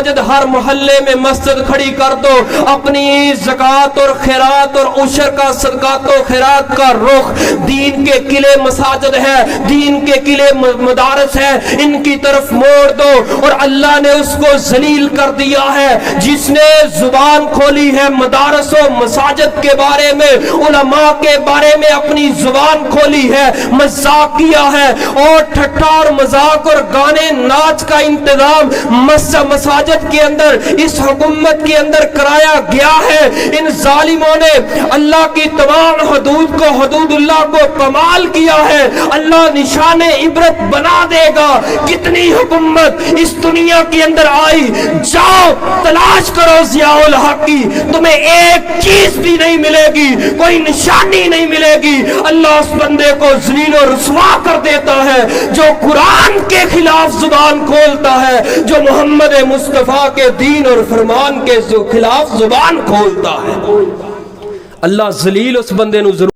مساجد ہر محلے میں مسجد کھڑی کر دو، اپنی زکوٰۃ اور خیرات اور عشر کا صدقات و خیرات کا رخ دین کے قلعے مساجد ہے، دین کے قلعے مدارس ہے، ان کی طرف موڑ دو۔ اور اللہ نے اس کو ذلیل کر دیا ہے جس نے زبان کھولی ہے مدارس و مساجد کے بارے میں، علماء کے بارے میں اپنی زبان کھولی ہے، مذاق کیا ہے، اور ٹھٹھا اور مذاق اور گانے ناچ کا انتظام مساجد کے اندر اس حکومت کے اندر کرایا گیا ہے۔ ان ظالموں نے اللہ کی تمام حدود کو، حدود اللہ کو پامال کیا ہے۔ اللہ نشان عبرت بنا دے گا۔ کتنی حکومت اس دنیا کے اندر آئی، جاؤ تلاش کرو ضیاء الحق کی، تمہیں ایک چیز بھی نہیں ملے گی، کوئی نشانی نہیں ملے گی۔ اللہ اس بندے کو ذلیل و رسوا کر دیتا ہے جو قرآن کے خلاف زبان کھولتا ہے، جو محمد مصطفیٰ کے دین اور فرمان کے خلاف زبان کھولتا ہے۔ اللہ ذلیل اس بندے نو ضرور